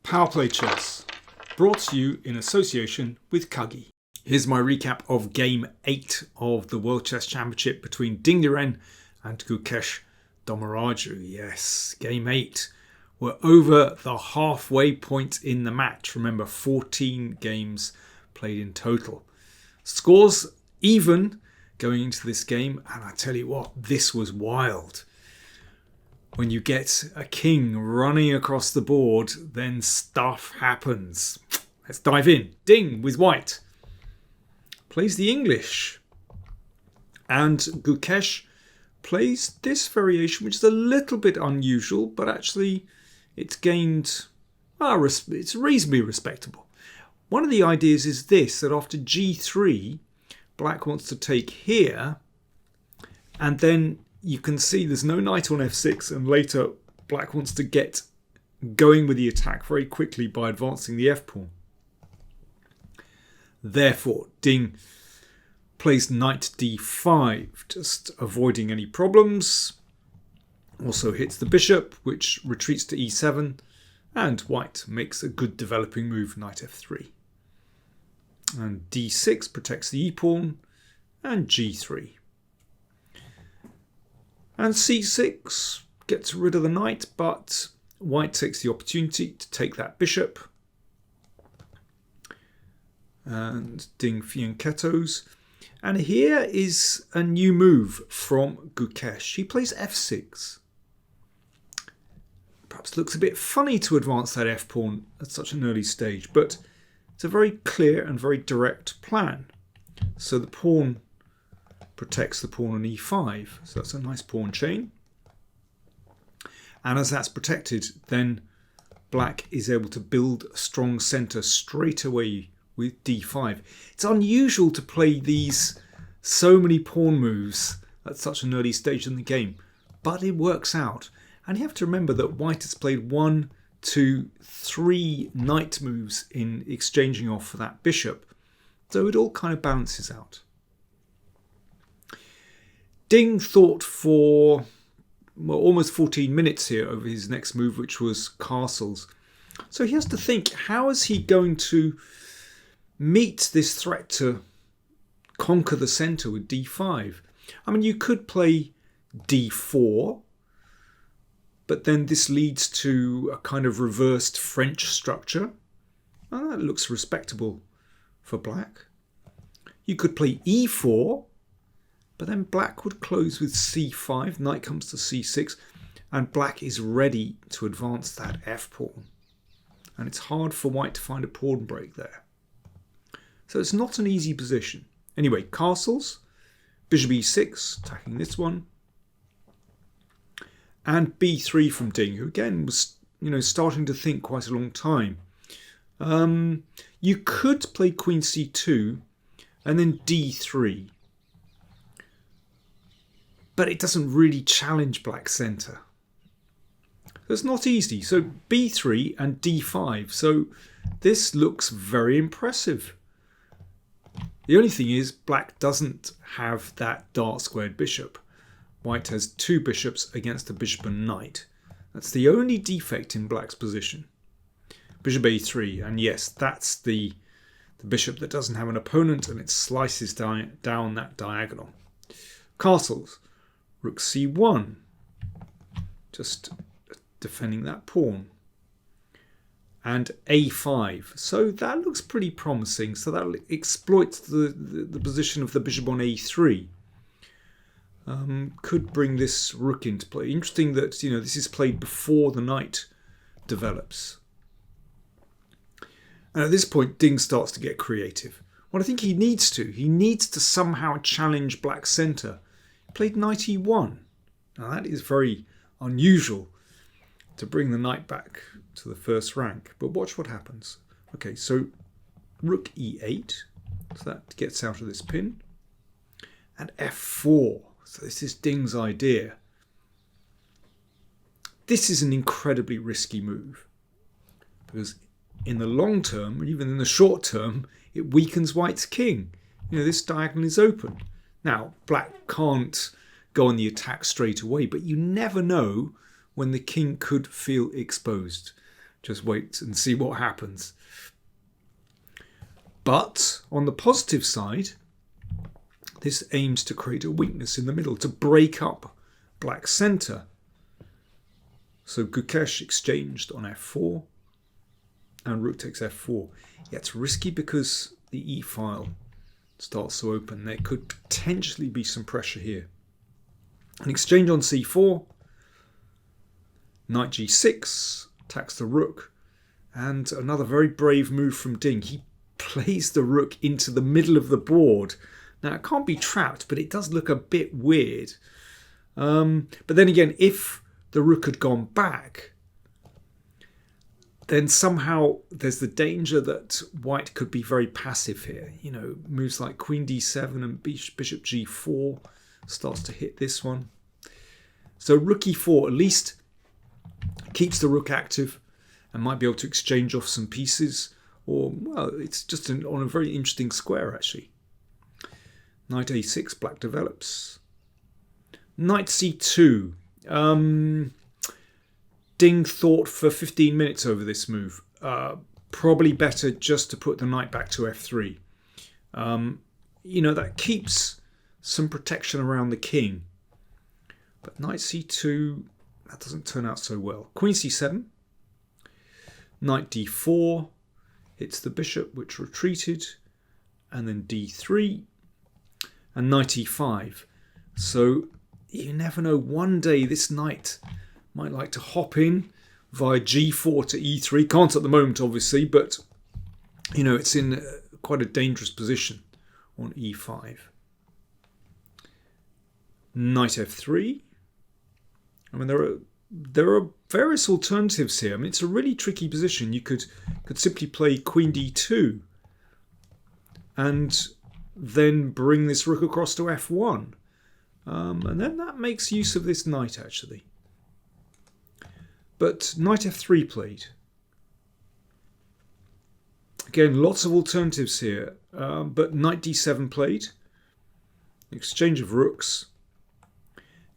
PowerPlayChess, brought to you in association with Kagi. Here's my recap of Game 8 of the World Chess Championship between Liren and Gukesh Dommaraju. Yes, Game 8. We're over the halfway point in the match. Remember, 14 games played in total. Scores even going into this game, and I tell you what, this was wild. When you get a king running across the board, then stuff happens. Let's dive in. Ding with white. Plays the English. And Gukesh plays this variation, which is a little bit unusual, but actually it's gained, it's reasonably respectable. One of the ideas is this, that after g3, black wants to take here, and then you can see there's no knight on f6, and later black wants to get going with the attack very quickly by advancing the f-pawn. Therefore, Ding plays knight d5, just avoiding any problems. Also hits the bishop, which retreats to e7, and white makes a good developing move, knight f3. And d6 protects the e-pawn, and g3. And c6 gets rid of the knight, but white takes the opportunity to take that bishop. And Ding fianchettos. And here is a new move from Gukesh. He plays f6. Perhaps looks a bit funny to advance that f-pawn at such an early stage, but it's a very clear and very direct plan. So the pawn protects the pawn on e5, so that's a nice pawn chain. And as that's protected, then black is able to build a strong centre straight away with d5. It's unusual to play these so many pawn moves at such an early stage in the game, but it works out. And you have to remember that white has played 1, 2, 3 knight moves in exchanging off for that bishop, so it all kind of balances out. Ding thought for almost 14 minutes here over his next move, which was castles. So he has to think, how is he going to meet this threat to conquer the centre with d5? I mean, you could play d4, but then this leads to a kind of reversed French structure. Well, that looks respectable for black. You could play e4, but then black would close with c5, knight comes to c6, and black is ready to advance that f-pawn. And it's hard for white to find a pawn break there. So it's not an easy position. Anyway, castles, bishop e6, attacking this one. And b3 from Ding, who again was, starting to think quite a long time. You could play queen c2 and then d3. But it doesn't really challenge black's centre. It's not easy. So b3 and d5. So this looks very impressive. The only thing is black doesn't have that dart squared bishop. White has 2 bishops against a bishop and knight. That's the only defect in black's position. Bishop a3, and yes, that's the bishop that doesn't have an opponent, and it slices down that diagonal. Castles. Rook c1, just defending that pawn. And a5. So that looks pretty promising. So that exploits the position of the bishop on a3. Could bring this rook into play. Interesting that this is played before the knight develops. And at this point, Ding starts to get creative. Well, I think he needs to. He needs to somehow challenge black's centre. He played knight e1. Now that is very unusual to bring the knight back to the first rank. But watch what happens. Okay, so rook e8. So that gets out of this pin. And f4. So this is Ding's idea. This is an incredibly risky move. Because in the long term, or even in the short term, it weakens white's king. This diagonal is open. Now, black can't go on the attack straight away, but you never know when the king could feel exposed. Just wait and see what happens. But on the positive side, this aims to create a weakness in the middle, to break up black's centre. So Gukesh exchanged on f4 and rook takes f4. Yeah, it's risky because the e-file starts to open. There could potentially be some pressure here. An exchange on c4, knight g6, attacks the rook, and another very brave move from Ding. He plays the rook into the middle of the board. Now, it can't be trapped, but it does look a bit weird. But then again, if the rook had gone back, then somehow there's the danger that white could be very passive here. You know, moves like queen d7 and bishop g4 starts to hit this one. So rook e4 at least keeps the rook active and might be able to exchange off some pieces. Or, well, it's just on a very interesting square, actually. Knight a6, black develops. Knight c2. Ding thought for 15 minutes over this move. Probably better just to put the knight back to f3. You know, that keeps some protection around the king. But knight c2, that doesn't turn out so well. Queen c7. Knight d4. Hits the bishop, which retreated. And then d3. And knight e5. So you never know. One day this knight might like to hop in via g4 to e3. Can't at the moment, obviously, but you know, it's in quite a dangerous position on e5. Knight f3. I mean, there are various alternatives here. I mean, it's a really tricky position. You could simply play queen d2 and then bring this rook across to f1. And then that makes use of this knight, actually. But knight f3 played. Again, lots of alternatives here. But knight d7 played. Exchange of rooks.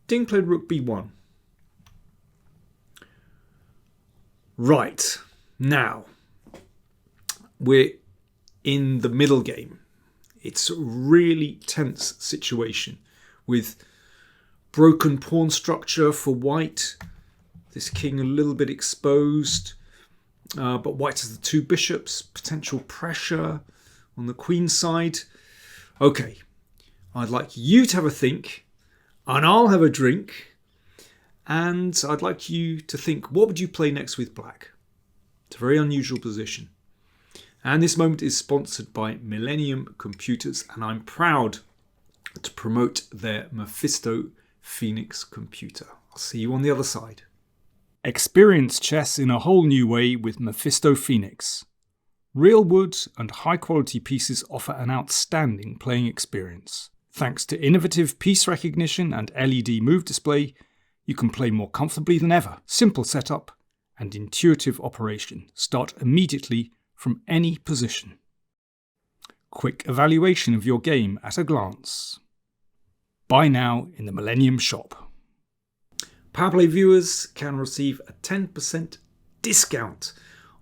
Ding played rook b1. Right. Now, we're in the middle game. It's a really tense situation with broken pawn structure for white. This king a little bit exposed. But white has the two bishops. Potential pressure on the queen side. Okay. I'd like you to have a think. And I'll have a drink. And I'd like you to think, what would you play next with black? It's a very unusual position. And this moment is sponsored by Millennium Computers. And I'm proud to promote their Mephisto Phoenix computer. I'll see you on the other side. Experience chess in a whole new way with Mephisto Phoenix. Real wood and high quality pieces offer an outstanding playing experience. Thanks to innovative piece recognition and LED move display, you can play more comfortably than ever. Simple setup and intuitive operation. Start immediately from any position. Quick evaluation of your game at a glance. Buy now in the Millennium Shop. PowerPlay viewers can receive a 10% discount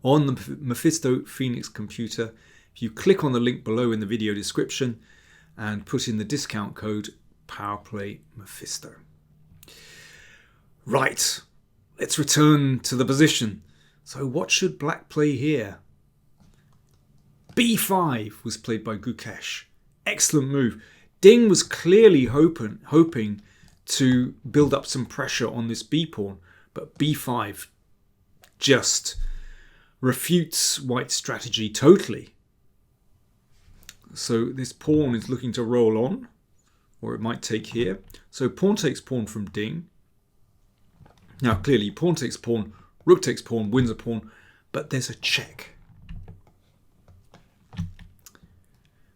on the Mephisto Phoenix computer if you click on the link below in the video description and put in the discount code PowerPlayMephisto. Right, let's return to the position. So what should black play here? b5 was played by Gukesh. Excellent move. Ding was clearly hoping to build up some pressure on this b pawn, but b5 just refutes white's strategy totally. So this pawn is looking to roll on, or it might take here. So pawn takes pawn from Ding. Now clearly pawn takes pawn, rook takes pawn, wins a pawn, but there's a check.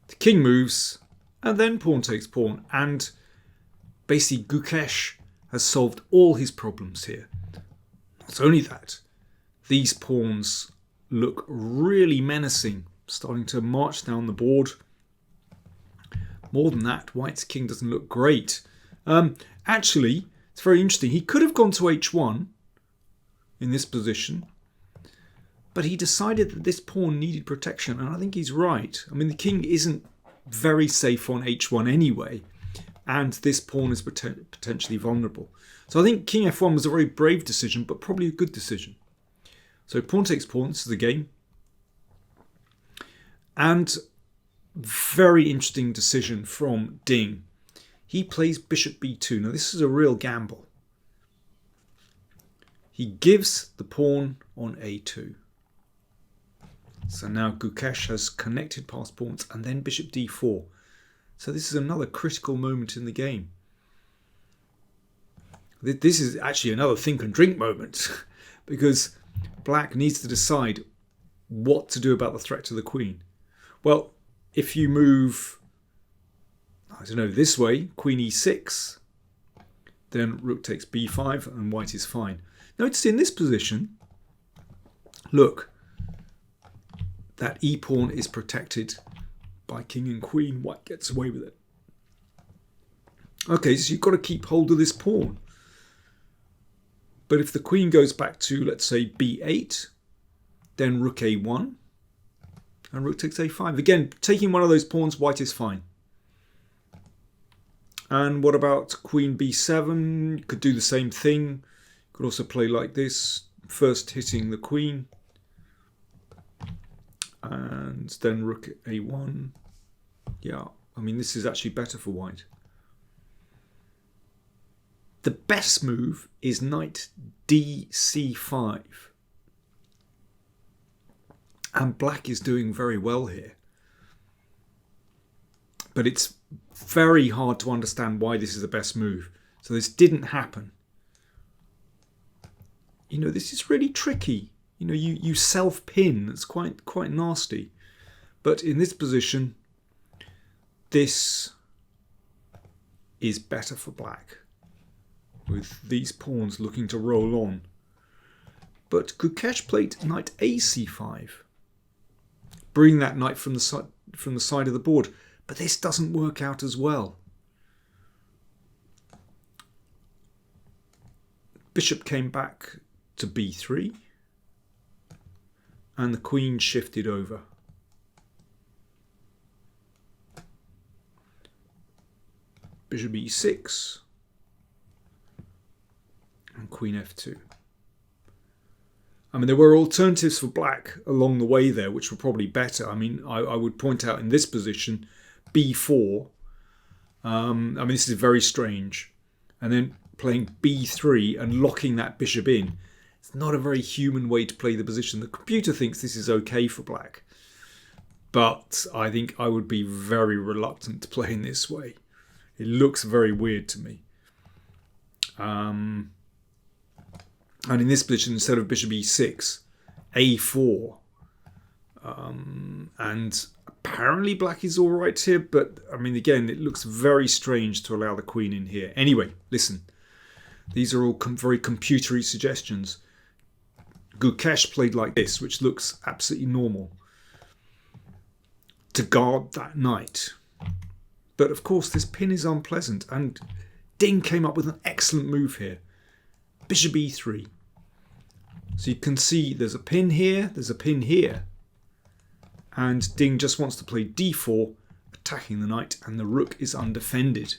The king moves, and then pawn takes pawn, and basically Gukesh has solved all his problems here. Not only that, these pawns look really menacing, starting to march down the board. More than that, white's king doesn't look great. Actually, it's very interesting. He could have gone to h1 in this position. But he decided that this pawn needed protection, and I think he's right. I mean, the king isn't very safe on h1 anyway, and this pawn is potentially vulnerable. So I think king f1 was a very brave decision, but probably a good decision. So pawn takes pawn, this is the game. And very interesting decision from Ding. He plays bishop b2. Now this is a real gamble. He gives the pawn on a2. So now Gukesh has connected past pawns and then bishop d4. So this is another critical moment in the game. This is actually another think and drink moment because black needs to decide what to do about the threat to the queen. Well, if you move, I don't know, this way, queen e6, then rook takes b5 and white is fine. Notice in this position, look, that e-pawn is protected by king and queen. White gets away with it. Okay, so you've got to keep hold of this pawn. But if the queen goes back to, let's say, b8, then rook a1, and rook takes a5. Again, taking one of those pawns, white is fine. And what about queen b7? Could do the same thing. Could also play like this, first hitting the queen. And then rook a1. Yeah, I mean, this is actually better for white. The best move is knight dc5. And black is doing very well here. But it's very hard to understand why this is the best move. So this didn't happen. You know, this is really tricky. You know, you self-pin. It's quite nasty. But in this position, this is better for black, with these pawns looking to roll on. But Gukesh played knight ac5, bring that knight from the side of the board. But this doesn't work out as well. Bishop came back to b3, and the queen shifted over. Bishop e6, and queen f2. I mean, there were alternatives for black along the way there, which were probably better. I mean, I would point out in this position, b4. I mean, this is very strange. And then playing b3 and locking that bishop in. It's not a very human way to play the position. The computer thinks this is okay for black. But I think I would be very reluctant to play in this way. It looks very weird to me. And in this position, instead of bishop e6, a4. And apparently black is all right here, but I mean, again, it looks very strange to allow the queen in here. Anyway, listen, these are all very computery suggestions. Gukesh played like this, which looks absolutely normal, to guard that knight. But of course, this pin is unpleasant, and Ding came up with an excellent move here. Bishop e3. So you can see there's a pin here, there's a pin here. And Ding just wants to play d4, attacking the knight, and the rook is undefended.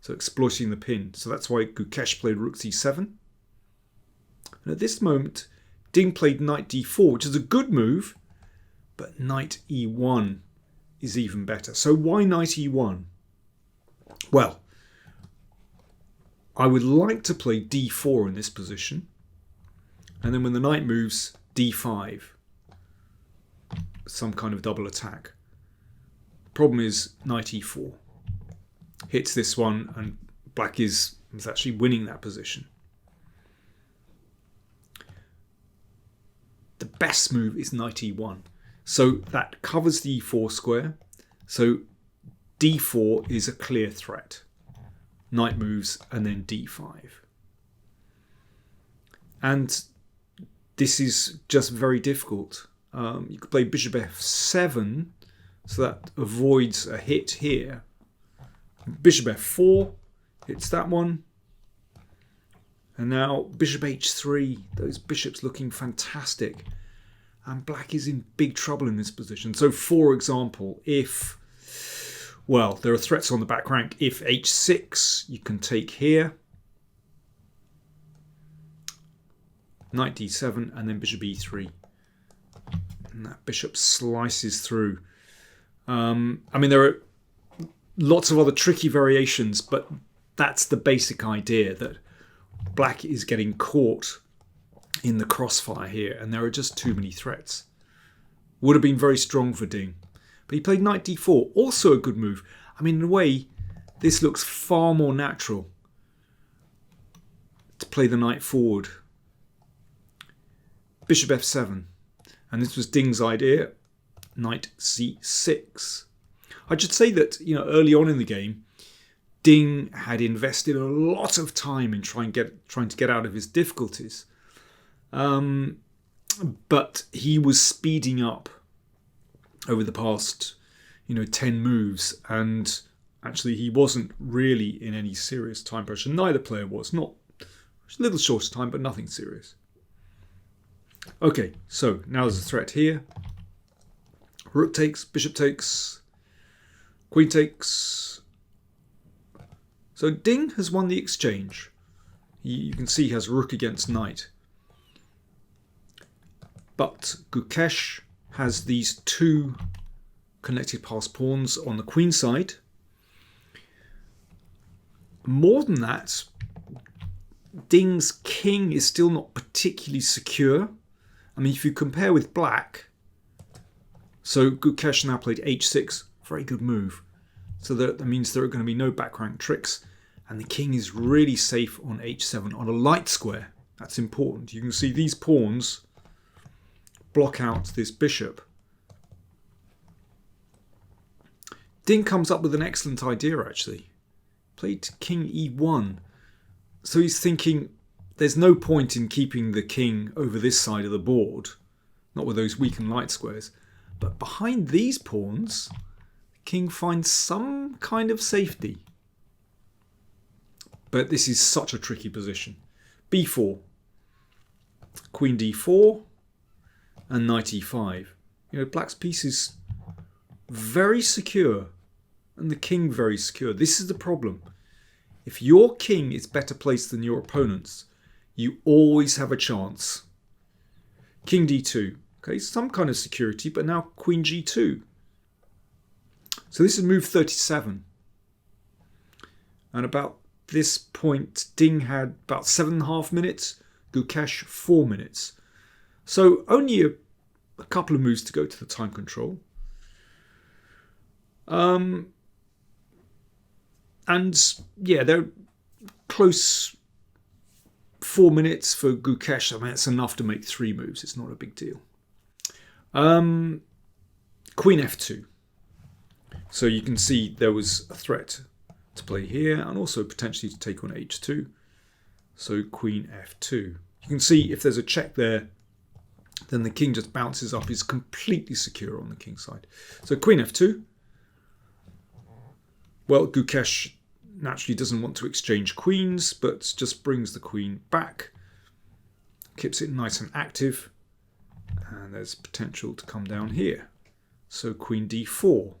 So exploiting the pin. So that's why Gukesh played rook c7. And at this moment, Ding played knight d4, which is a good move, but knight e1 is even better. So why knight e1? Well, I would like to play d4 in this position, and then when the knight moves, d5. Some kind of double attack. Problem is knight e4. Hits this one, and black is actually winning that position. The best move is knight e1. So that covers the e4 square. So d4 is a clear threat. Knight moves and then d5. And this is just very difficult. You could play bishop f7, so that avoids a hit here. Bishop f4 hits that one. And now bishop h3, those bishops looking fantastic. And black is in big trouble in this position. So, for example, if, well, there are threats on the back rank. If h6, you can take here. Knight d7 and then bishop e3. And that bishop slices through. I mean, there are lots of other tricky variations, but that's the basic idea, that black is getting caught in the crossfire here, and there are just too many threats. Would have been very strong for Ding. But he played knight d4, also a good move. I mean, in a way, this looks far more natural to play the knight forward. Bishop f7. And this was Ding's idea. Knight c6. I should say that, early on in the game, Ding had invested a lot of time in trying to get out of his difficulties. But he was speeding up over the past, 10 moves, and actually he wasn't really in any serious time pressure. Neither player was. Not a little shorter time, but nothing serious. Okay, so now there's a threat here. Rook takes, bishop takes, queen takes. So Ding has won the exchange. You can see he has rook against knight. But Gukesh has these two connected pass pawns on the queen side. More than that, Ding's king is still not particularly secure. I mean, if you compare with black, so Gukesh now played h6, very good move. So that means there are going to be no back rank tricks, and the king is really safe on h7 on a light square. That's important. You can see these pawns block out this bishop. Ding comes up with an excellent idea, actually. Played king e1. So he's thinking there's no point in keeping the king over this side of the board, not with those weak and light squares. But behind these pawns, the king finds some kind of safety. But this is such a tricky position. b4, queen d4, and knight e5. Black's piece is very secure, and the king very secure. This is the problem. If your king is better placed than your opponent's, you always have a chance. King d2. Okay, some kind of security, but now queen g2. So this is move 37. And about this point, Ding had about 7.5 minutes, Gukesh 4 minutes. So only a couple of moves to go to the time control. And yeah, they're close. 4 minutes for Gukesh. I mean, it's enough to make 3 moves. It's not a big deal. Queen f2. So you can see there was a threat to play here and also potentially to take on h2. So queen f2. You can see if there's a check there, then the king just bounces up. He's completely secure on the king side. So queen f2. Well, Gukesh naturally doesn't want to exchange queens, but just brings the queen back. Keeps it nice and active. And there's potential to come down here. So queen d4.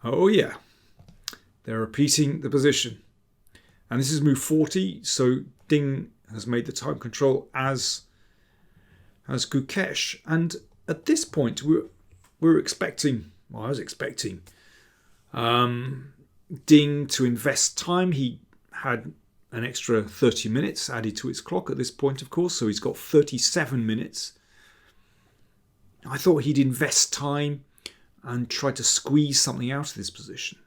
Oh yeah. They're repeating the position. And this is move 40. So Ding has made the time control as Gukesh. And at this point, we're expecting, well, I was expecting Ding to invest time. He had an extra 30 minutes added to his clock at this point, of course, so he's got 37 minutes. I thought he'd invest time and try to squeeze something out of this position.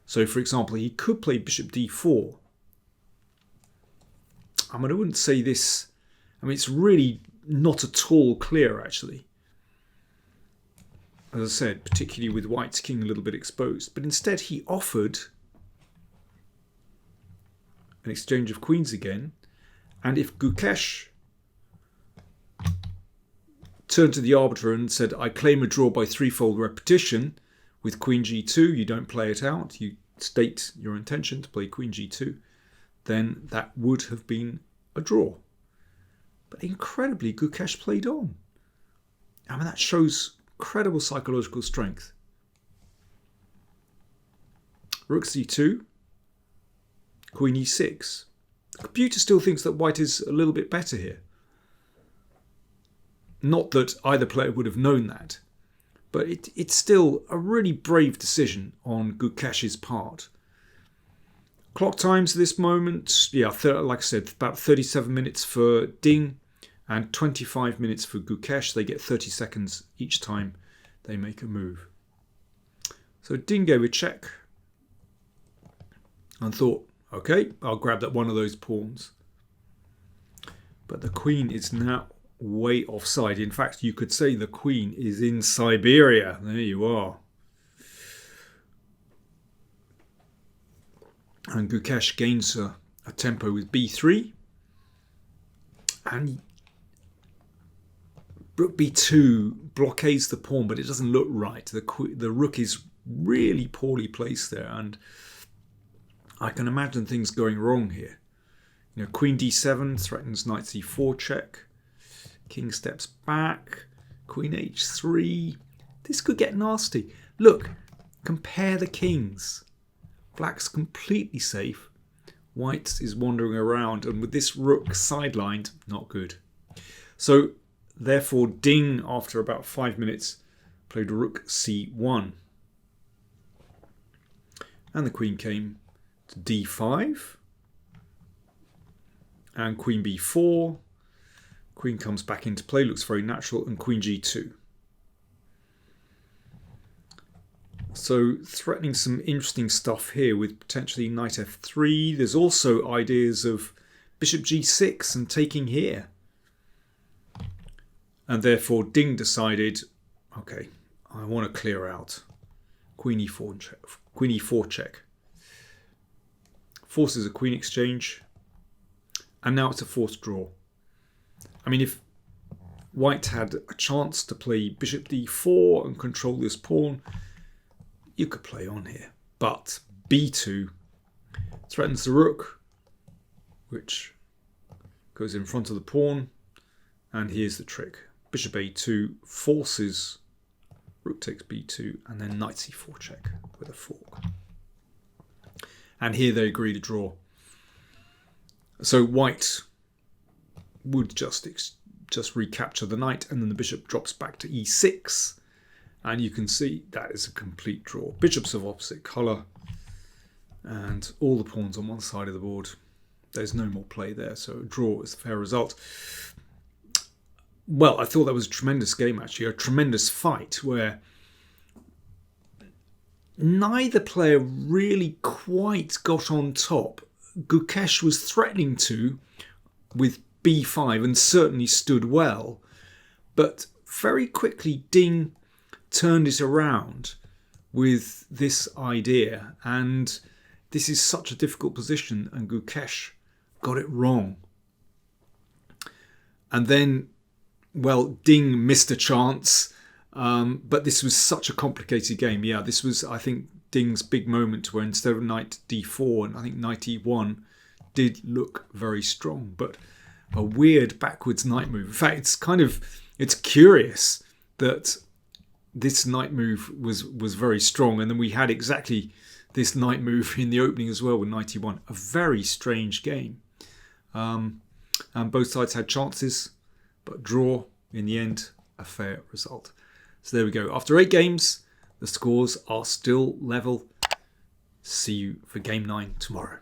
So, for example, he could play bishop d4. I mean, I wouldn't say this. I mean, it's really not at all clear, actually. As I said, particularly with white's king a little bit exposed. But instead he offered an exchange of queens again. And if Gukesh turned to the arbiter and said, I claim a draw by threefold repetition with queen g2, you don't play it out, you state your intention to play queen g2, then that would have been a draw. But incredibly, Gukesh played on. I mean, that shows incredible psychological strength. Rook c2, queen e6. The computer still thinks that white is a little bit better here. Not that either player would have known that, but it's still a really brave decision on Gukesh's part. Clock times at this moment, yeah, like I said, about 37 minutes for Ding and 25 minutes for Gukesh. They get 30 seconds each time they make a move. So Ding gave a check and thought, okay, I'll grab that one of those pawns. But the queen is now way offside. In fact, you could say the queen is in Siberia. There you are. And Gukesh gains a tempo with b3. And rook b2 blockades the pawn, but it doesn't look right. The rook is really poorly placed there, and I can imagine things going wrong here. You know, queen d7 threatens knight c4 check. King steps back. Queen h3. This could get nasty. Look, compare the kings. Black's completely safe. White is wandering around, and with this rook sidelined, not good. So, therefore, Ding, after about 5 minutes, played rook c1. And the queen came to d5. And queen b4. Queen comes back into play, looks very natural, and queen g2. So threatening some interesting stuff here with potentially knight f3. There's also ideas of bishop g6 and taking here. And therefore Ding decided, okay, I want to clear out. Queen e4 check. Queen e4 check. Forces a queen exchange. And now it's a forced draw. I mean, if white had a chance to play bishop d4 and control this pawn, you could play on here. But b2 threatens the rook, which goes in front of the pawn. And here's the trick. Bishop a2 forces rook takes b2, and then knight c4 check with a fork. And here they agree to draw. So white would just recapture the knight, and then the bishop drops back to e6. And you can see that is a complete draw. Bishops of opposite colour, and all the pawns on one side of the board. There's no more play there, so a draw is a fair result. Well, I thought that was a tremendous game, actually. A tremendous fight where neither player really quite got on top. Gukesh was threatening to with b5 and certainly stood well. But very quickly, Ding turned it around with this idea. And this is such a difficult position, and Gukesh got it wrong. And then, well, Ding missed a chance, but this was such a complicated game. Yeah, this was, I think, Ding's big moment where instead of knight d4 and I think knight e1 did look very strong, but a weird backwards knight move. In fact, it's curious that this knight move was very strong, and then we had exactly this knight move in the opening as well with knight e1. A very strange game. And both sides had chances, but draw in the end, a fair result. So there we go. After 8 games, the scores are still level. See you for game 9 tomorrow.